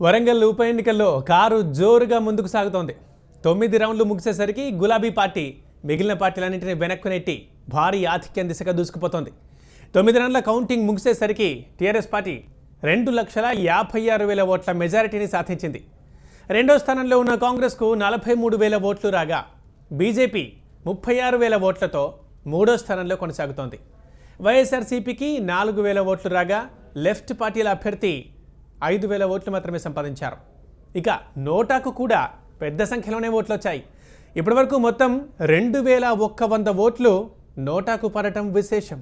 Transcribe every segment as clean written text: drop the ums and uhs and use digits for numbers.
వరంగల్ ఉప ఎన్నికల్లో కారు జోరుగా ముందుకు సాగుతోంది. 9 రౌండ్లు ముగిసేసరికి గులాబీ పార్టీ మిగిలిన పార్టీలన్నింటినీ వెనక్కు నెట్టి భారీ ఆధిక్యం దిశగా దూసుకుపోతోంది. 9 రౌండ్ల కౌంటింగ్ ముగిసేసరికి టీఆర్ఎస్ పార్టీ 2,56,000 ఓట్ల మెజారిటీని సాధించింది. రెండో స్థానంలో ఉన్న కాంగ్రెస్కు 43,000 ఓట్లు రాగా బీజేపీ 36,000 ఓట్లతో మూడో స్థానంలో కొనసాగుతోంది. వైఎస్ఆర్సీపీకి 4,000 ఓట్లు రాగా లెఫ్ట్ పార్టీల అభ్యర్థి 5,000 ఓట్లు మాత్రమే సంపాదించారు. ఇక నోటాకు కూడా పెద్ద సంఖ్యలోనే ఓట్లు వచ్చాయి. ఇప్పటివరకు మొత్తం 2,100 ఓట్లు నోటాకు పడటం విశేషం.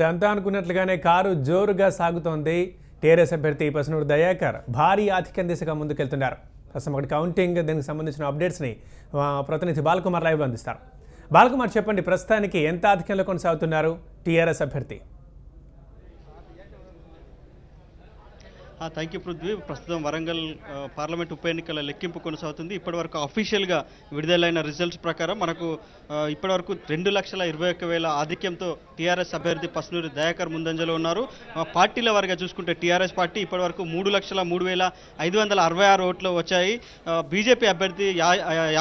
అంతా అనుకున్నట్లుగానే కారు జోరుగా సాగుతోంది. టీఆర్ఎస్ అభ్యర్థి పసునూరు దయాకర్ భారీ ఆధిక్యం దిశగా ముందుకెళ్తున్నారు. ప్రస్తుతం ఒకటి కౌంటింగ్, దీనికి సంబంధించిన అప్డేట్స్ని ప్రతినిధి బాలకుమార్ లైవ్లో అందిస్తారు. బాలకుమార్, చెప్పండి, ప్రస్తుతానికి ఎంత ఆధిక్యంలో కొనసాగుతున్నారు టీఆర్ఎస్ అభ్యర్థి? Thank you Prithvi. ప్రస్తుతం వరంగల్ పార్లమెంట్ ఉప ఎన్నికల లెక్కింపు కొనసాగుతుంది. ఇప్పటివరకు అఫీషియల్గా విడుదలైన రిజల్ట్స్ ప్రకారం మనకు ఇప్పటివరకు 2,21,000 ఆధిక్యంతో టీఆర్ఎస్ అభ్యర్థి పసునూరి దయాకర్ ముందంజలో ఉన్నారు. పార్టీల వారిగా చూసుకుంటే టీఆర్ఎస్ పార్టీ ఇప్పటివరకు 3,03,566 ఓట్లు వచ్చాయి. బీజేపీ అభ్యర్థి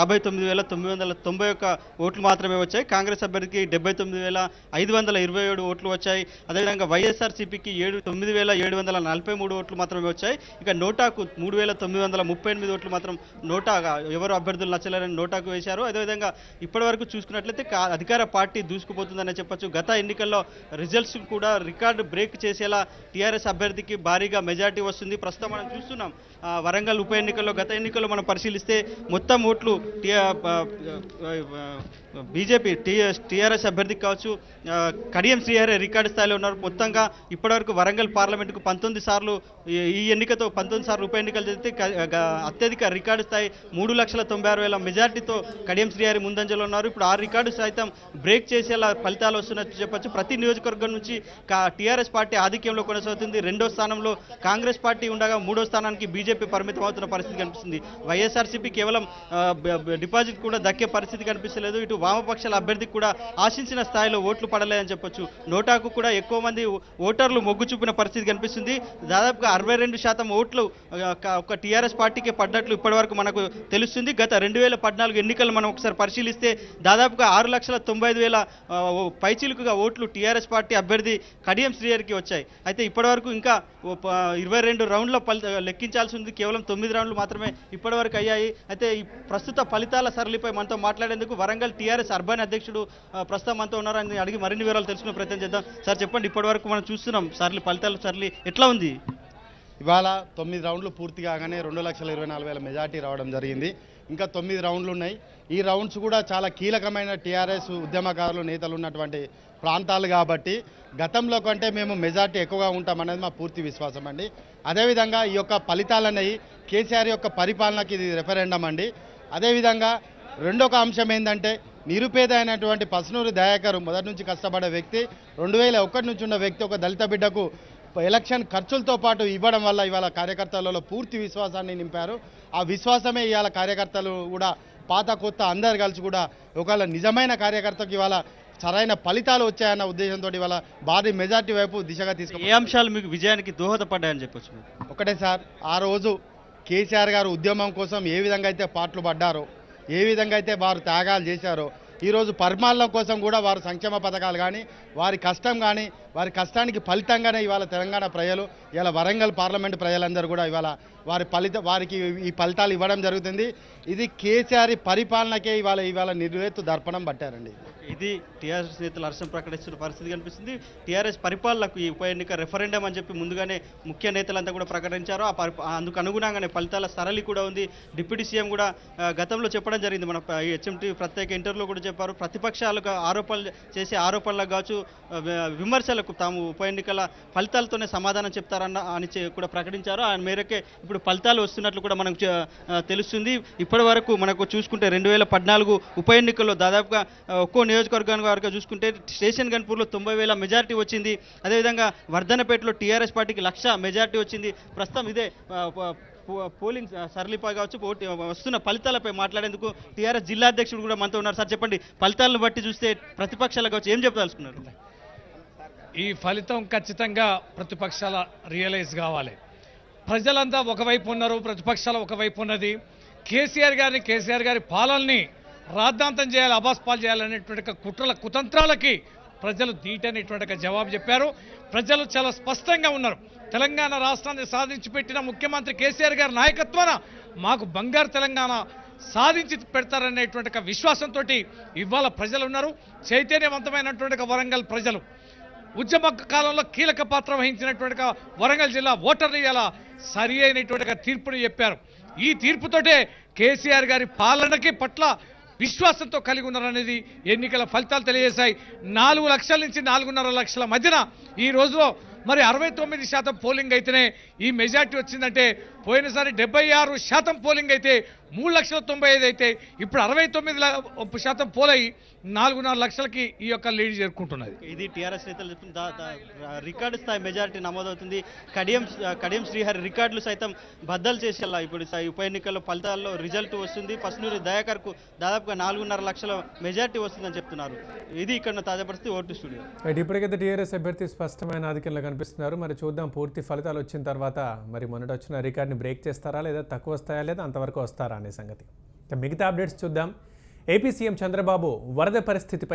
59,991 ఓట్లు మాత్రమే వచ్చాయి. కాంగ్రెస్ అభ్యర్థికి 79,527 ఓట్లు వచ్చాయి. అదేవిధంగా వైఎస్ఆర్సీపీకి 9,743 ఓట్లు మాత్రమే వచ్చాయి. ఇక నోటాకు 3,938 ఓట్లు మాత్రం నోటాగా ఎవరు అభ్యర్థులు నచ్చలేరని నోటాకు వేశారు. అదేవిధంగా ఇప్పటివరకు చూసుకున్నట్లయితే అధికార పార్టీ దూసుకుపోతుందనే చెప్పొచ్చు. గత ఎన్నికల్లో రిజల్ట్స్ కూడా రికార్డు బ్రేక్ చేసేలా టీఆర్ఎస్ అభ్యర్థికి భారీగా మెజార్టీ వస్తుంది. ప్రస్తుతం మనం చూస్తున్నాం వరంగల్ ఉప ఎన్నికల్లో, గత ఎన్నికల్లో మనం పరిశీలిస్తే మొత్తం ఓట్లు బీజేపీ టీఆర్ఎస్ అభ్యర్థికి కావచ్చు కడియం శ్రీహరి రికార్డు స్థాయిలో ఉన్నారు. మొత్తంగా ఇప్పటివరకు వరంగల్ పార్లమెంటుకు 19 సార్లు, ఈ ఎన్నికతో 19 సార్లు ఉప ఎన్నికలు జరిగితే అత్యధిక రికార్డు స్థాయి 3,96,000 మెజార్టీతో కడియం శ్రీహరి ముందంజలో ఉన్నారు. ఇప్పుడు ఆ రికార్డు సైతం బ్రేక్ చేసేలా ఫలితాలు వస్తున్నట్టు చెప్పొచ్చు. ప్రతి నియోజకవర్గం నుంచి టీఆర్ఎస్ పార్టీ ఆధిక్యంలో కొనసాగుతుంది. రెండో స్థానంలో కాంగ్రెస్ పార్టీ ఉండగా మూడో స్థానానికి బీజేపీ పరిమితం అవుతున్న పరిస్థితి కనిపిస్తుంది. వైఎస్ఆర్సీపీ కేవలం డిపాజిట్ కూడా దక్కే పరిస్థితి కనిపిస్తలేదు. ఇటు వామపక్షాల అభ్యర్థికి కూడా ఆశించిన స్థాయిలో ఓట్లు పడలేదని చెప్పొచ్చు. నోటాకు కూడా ఎక్కువ మంది ఓటర్లు మొగ్గు చూపిన పరిస్థితి కనిపిస్తుంది. దాదాపుగా 62% ఓట్లు ఒక టీఆర్ఎస్ పార్టీకే పడ్డట్లు ఇప్పటివరకు మనకు తెలుస్తుంది. గత 2014 ఎన్నికలు మనం ఒకసారి పరిశీలిస్తే దాదాపుగా 6,95,000 పైచీలుకుగా ఓట్లు టీఆర్ఎస్ పార్టీ అభ్యర్థి కడియం శ్రీహరికి వచ్చాయి. అయితే ఇప్పటివరకు ఇంకా 22 రౌండ్ల లెక్కించాల్సి ఉంది. కేవలం 9 రౌండ్లు మాత్రమే ఇప్పటివరకు అయ్యాయి. అయితే ఈ ప్రస్తుత ఫలితాల సరళిపై మనతో మాట్లాడేందుకు వరంగల్ టీఆర్ఎస్ అర్బన్ అధ్యక్షుడు ప్రస్తుతం మనతో ఉన్నారు. అని అడిగి మరిన్ని వివరాలు తెలుసుకునే ప్రయత్నం చేద్దాం. సార్, చెప్పండి, ఇప్పటివరకు మనం చూస్తున్నాం ఫలితాల సరళి ఎట్లా ఉంది? ఇవాళ 9 రౌండ్లు పూర్తి కాగానే 2,24,000 మెజార్టీ రావడం జరిగింది. ఇంకా 9 రౌండ్లు ఉన్నాయి. ఈ రౌండ్స్ కూడా చాలా కీలకమైన టీఆర్ఎస్ ఉద్యమకారులు, నేతలు ఉన్నటువంటి ప్రాంతాలు కాబట్టి గతంలో కంటే మేము మెజార్టీ ఎక్కువగా ఉంటామనేది మా పూర్తి విశ్వాసం అండి. అదేవిధంగా ఈ యొక్క ఫలితాలనేవి కేసీఆర్ యొక్క పరిపాలనకి ఇది రెఫరెండం అండి. అదేవిధంగా రెండొక అంశం ఏంటంటే, నిరుపేద అయినటువంటి పసునూరి దయాకర్ మొదటి నుంచి కష్టపడే వ్యక్తి, 2001 నుంచి ఉన్న వ్యక్తి ఒక దళిత బిడ్డకు ఎలక్షన్ ఖర్చులతో పాటు ఇవ్వడం వల్ల ఇవాళ కార్యకర్తలలో పూర్తి విశ్వాసాన్ని నింపారు. ఆ విశ్వాసమే ఇవాళ కార్యకర్తలు కూడా పాత కొత్త అందరు కలిసి కూడా ఒకవేళ నిజమైన కార్యకర్తకు ఇవాళ సరైన ఫలితాలు వచ్చాయన్న ఉద్దేశంతో ఇవాళ భారీ మెజార్టీ వైపు దిశగా ఏ అంశాలు మీకు విజయానికి దోహదపడ్డాయని చెప్పొచ్చు? ఒకటే సార్, ఆ రోజు కేసీఆర్ గారు ఉద్యమం కోసం ఏ విధంగా అయితే పాటలు పడ్డారో, ఏ విధంగా అయితే వారు త్యాగాలు చేశారో, ఈరోజు పరిమాణం కోసం కూడా వారు సంక్షేమ పథకాలు కానీ, వారి కష్టం కానీ, వారి కష్టానికి ఫలితంగానే ఇవాళ తెలంగాణ ప్రజలు, ఇలా వరంగల్ పార్లమెంటు ప్రజలందరూ కూడా ఇవాళ వారికి ఈ ఫలితాలు ఇవ్వడం జరుగుతుంది. ఇది కేసీఆర్ పరిపాలనకే ఇవాళ నిర్వేత్తు దర్పణం పట్టారండి. ఇది టీఆర్ఎస్ నేతలు హర్షం ప్రకటిస్తున్న పరిస్థితి కనిపిస్తుంది. టీఆర్ఎస్ పరిపాలనకు ఈ ఉప ఎన్నిక రెఫరెండం అని చెప్పి ముందుగానే ముఖ్య నేతలంతా కూడా ప్రకటించారు. అందుకు అనుగుణంగానే ఫలితాల సరళి కూడా ఉంది. డిప్యూటీ సీఎం కూడా గతంలో చెప్పడం జరిగింది. మన హెచ్ఎంటీ ప్రత్యేక ఇంటర్వ్యూలో కూడా చెప్పారు. ప్రతిపక్షాలకు ఆరోపణలకు కావచ్చు, విమర్శలకు తాము ఉప ఎన్నికల ఫలితాలతోనే సమాధానం చెప్తారని కూడా ప్రకటించారు. ఆ మేరకే ఇప్పుడు ఫలితాలు వస్తున్నట్లు కూడా మనకు తెలుస్తుంది. ఇప్పటి వరకు మనకు చూసుకుంటే 2014 ఉప ఎన్నికల్లో దాదాపుగా ఒక్కో నియోజకవర్గానికి వరకు చూసుకుంటే స్టేషన్ గన్పూర్లో 90,000 మెజార్టీ వచ్చింది. అదేవిధంగా వర్ధనపేటలో టీఆర్ఎస్ పార్టీకి 1,00,000 మెజార్టీ వచ్చింది. ప్రస్తుతం ఇదే పోలింగ్ సరళిపై కావచ్చు వస్తున్న ఫలితాలపై మాట్లాడేందుకు టీఆర్ఎస్ జిల్లా అధ్యక్షుడు కూడా మనతో ఉన్నారు. సార్ చెప్పండి, ఫలితాలను బట్టి చూస్తే ప్రతిపక్షాలకు కావచ్చు ఏం చెప్పదలుచుకున్నారు? ఈ ఫలితం ఖచ్చితంగా ప్రతిపక్షాల రియలైజ్ కావాలి. ప్రజలంతా ఒకవైపు ఉన్నారు, ప్రతిపక్షాలు ఒకవైపు ఉన్నది. కేసీఆర్ గారి పాలనని రాద్ధాంతం చేయాలి, అబాస్పాలు చేయాలనేటువంటి కుట్రల కుతంత్రాలకి ప్రజలు ధీటనేటువంటి జవాబు చెప్పారు. ప్రజలు చాలా స్పష్టంగా ఉన్నారు. తెలంగాణ రాష్ట్రాన్ని సాధించి పెట్టిన ముఖ్యమంత్రి కేసీఆర్ గారి నాయకత్వాన మాకు బంగారు తెలంగాణ సాధించి పెడతారనేటువంటి విశ్వాసంతో ఇవాళ ప్రజలు ఉన్నారు. చైతన్యవంతమైనటువంటి వరంగల్ ప్రజలు ఉద్యమ కాలంలో కీలక పాత్ర వహించినటువంటి వరంగల్ జిల్లా ఓటర్లు ఇలా సరి అయినటువంటి తీర్పుని చెప్పారు. ఈ తీర్పుతోటే కేసీఆర్ గారి పాలనకి పట్ల విశ్వాసంతో కలిగి ఉన్నారనేది ఎన్నికల ఫలితాలు తెలియజేశాయి. 4 లక్షల నుంచి 4.5 లక్షల మధ్యన ఈ రోజులో మరి 69% పోలింగ్ అయితేనే ఈ మెజార్టీ వచ్చిందంటే, పోయినసారి 76% పోలింగ్ అయితే 3,95,000 అయితే ఇప్పుడు 69% పోలయ్యి 4.5 లక్షలకి ఈ యొక్క లీడ్ చేరుకుంటున్నది. ఇది టీఆర్ఎస్ నేతలు చెప్తున్న రికార్డు స్థాయి మెజారిటీ నమోదవుతుంది. కడియం శ్రీహరి రికార్డులు సైతం బద్దలు చేసేలా ఇప్పుడు ఉప ఎన్నికల్లో ఫలితాల్లో రిజల్ట్ వస్తుంది. ఫస్ట్నూరి దయాకర్కు దాదాపుగా 4.5 లక్షల మెజారిటీ వస్తుందని చెప్తున్నారు. ఇది ఇక్కడ తాజా పరిస్థితి. Vote studio. ఇప్పటికైతే టీఆర్ఎస్ అభ్యర్థి స్పష్టమైన ఆధిక్యంలో కనిపిస్తున్నారు. మరి చూద్దాం పూర్తి ఫలితాలు వచ్చిన తర్వాత మరి మొన్నటి వచ్చిన రికార్డుని బ్రేక్ చేస్తారా, లేదా తక్కువ వస్తాయా, లేదా అంతవరకు వస్తారా అనే సంగతి. మిగతా అప్డేట్స్ చూద్దాం. ఏపీ సీఎం చంద్రబాబు వరద పరిస్థితిపై